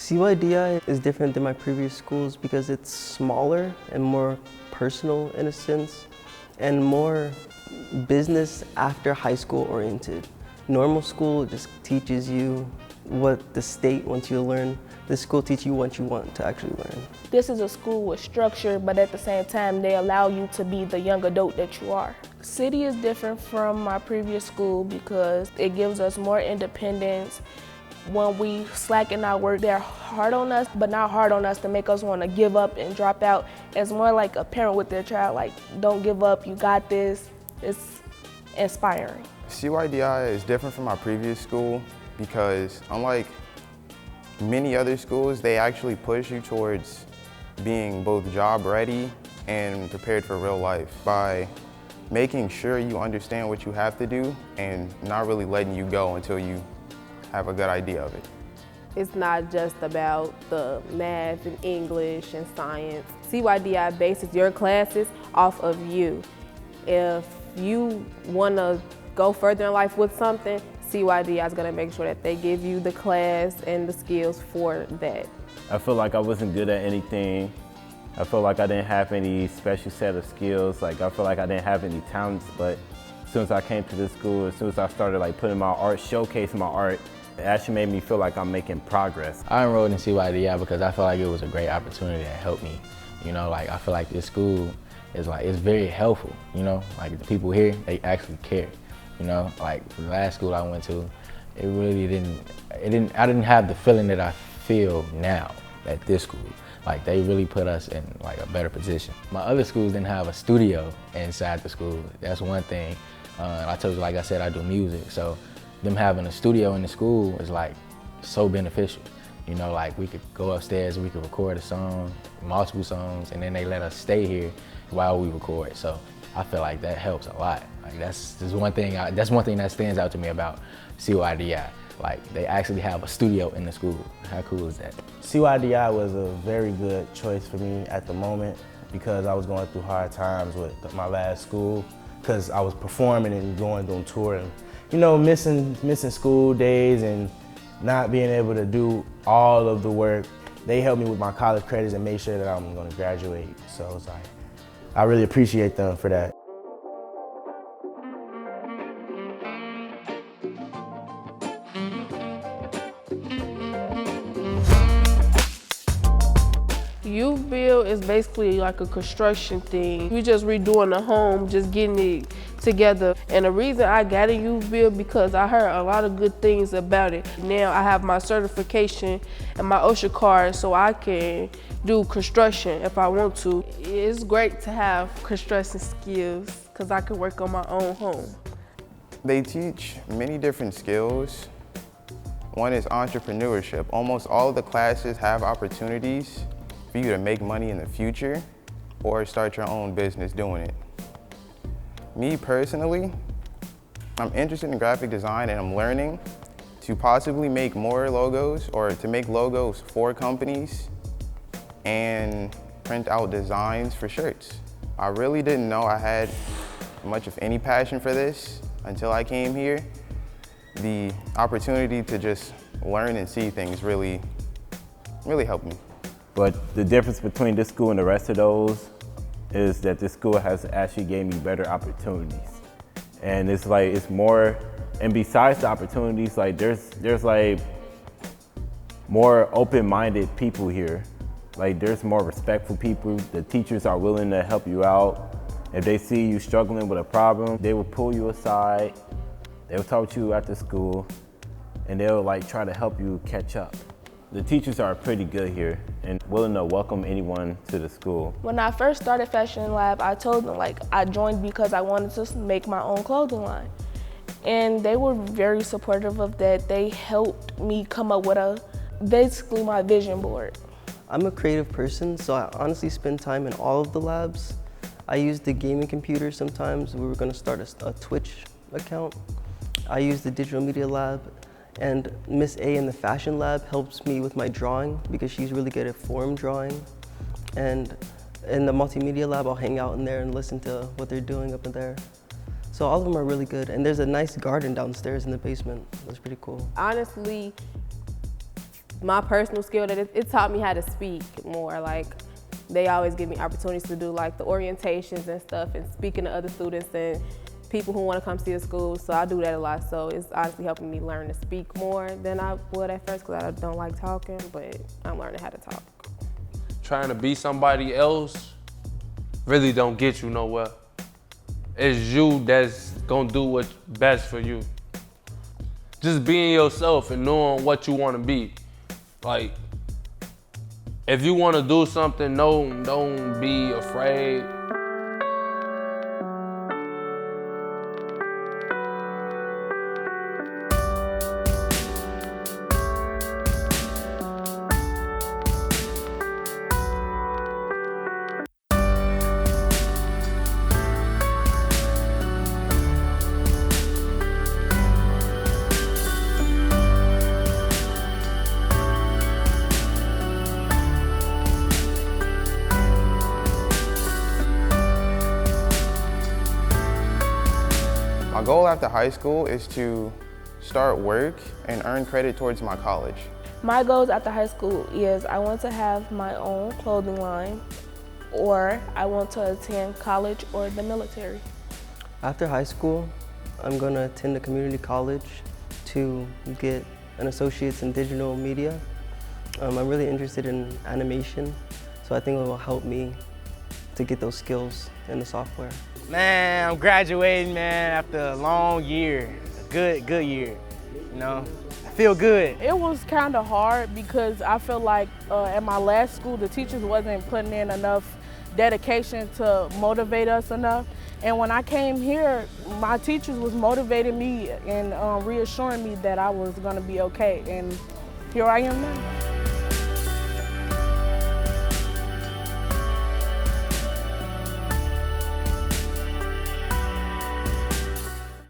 CYDI is different than my previous schools because it's smaller and more personal in a sense, and more business after high school oriented. Normal school just teaches you what the state wants you to learn. This school teaches you what you want to actually learn. This is a school with structure, but at the same time, they allow you to be the young adult that you are. CYDI is different from my previous school because it gives us more independence. When we slacken our work, they're hard on us, but not hard on us to make us want to give up and drop out. It's more like a parent with their child, like, don't give up, you got this. It's inspiring. CYDI is different from my previous school because unlike many other schools, they actually push you towards being both job ready and prepared for real life by making sure you understand what you have to do and not really letting you go until you have a good idea of it. It's not just about the math and English and science. CYDI bases your classes off of you. If you want to go further in life with something, CYDI is going to make sure that they give you the class and the skills for that. I feel like I wasn't good at anything. I feel like I didn't have any special set of skills. Like I feel like I didn't have any talents, but as soon as I came to this school, as soon as I started putting my art, showcasing my art, it actually made me feel like I'm making progress. I enrolled in CYDI because I felt like it was a great opportunity that helped me. I feel like this school is it's very helpful, the people here, they actually care. The last school I went to, it really I didn't have the feeling that I feel now at this school. They really put us in a better position. My other schools didn't have a studio inside the school. That's one thing. I told you, like I said, I do music, so them having a studio in the school is so beneficial. We could go upstairs, we could record a song, multiple songs, and then they let us stay here while we record. So I feel like that helps a lot. That's one thing that stands out to me about CYDI. They actually have a studio in the school. How cool is that? CYDI was a very good choice for me at the moment because I was going through hard times with my last school because I was performing and going on tour and, missing school days and not being able to do all of the work. They helped me with my college credits and made sure that I'm going to graduate. So it's I really appreciate them for that. Youth Build is basically like a construction thing. You just redoing a home, just getting it together. And the reason I got a Youth Build because I heard a lot of good things about it. Now I have my certification and my OSHA card so I can do construction if I want to. It's great to have construction skills because I can work on my own home. They teach many different skills. One is entrepreneurship. Almost all of the classes have opportunities for you to make money in the future or start your own business doing it. Me personally, I'm interested in graphic design and I'm learning to possibly make more logos or to make logos for companies and print out designs for shirts. I really didn't know I had much of any passion for this until I came here. The opportunity to just learn and see things really helped me. But the difference between this school and the rest of those is that this school has actually gave me better opportunities. And it's more, and besides the opportunities, there's more open-minded people here. There's more respectful people. The teachers are willing to help you out. If they see you struggling with a problem, they will pull you aside. They'll talk to you after school, and they'll try to help you catch up. The teachers are pretty good here and willing to welcome anyone to the school. When I first started Fashion Lab, I told them I joined because I wanted to make my own clothing line. And they were very supportive of that. They helped me come up with basically my vision board. I'm a creative person, so I honestly spend time in all of the labs. I use the gaming computer sometimes. We were going to start a Twitch account. I use the digital media lab. And Miss A in the fashion lab helps me with my drawing because she's really good at form drawing. And in the multimedia lab, I'll hang out in there and listen to what they're doing up in there. So all of them are really good. And there's a nice garden downstairs in the basement. That's pretty cool. Honestly, my personal skill that it taught me how to speak more. Like, they always give me opportunities to do like the orientations and stuff and speaking to other students and people who want to come see the school. So I do that a lot. So it's honestly helping me learn to speak more than I would at first because I don't like talking, but I'm learning how to talk. Trying to be somebody else really don't get you nowhere. It's you that's gonna do what's best for you. Just being yourself and knowing what you wanna be. Like, if you wanna do something, don't be afraid. My goal after high school is to start work and earn credit towards my college. My goals after high school is I want to have my own clothing line, or I want to attend college or the military. After high school, I'm gonna attend a community college to get an associate's in digital media. I'm really interested in animation, so I think it will help me to get those skills in the software. Man, I'm graduating, man, after a long year, a good year, you know? I feel good. It was kind of hard because I feel like at my last school, the teachers wasn't putting in enough dedication to motivate us enough. And when I came here, my teachers was motivating me and reassuring me that I was gonna be okay. And here I am now.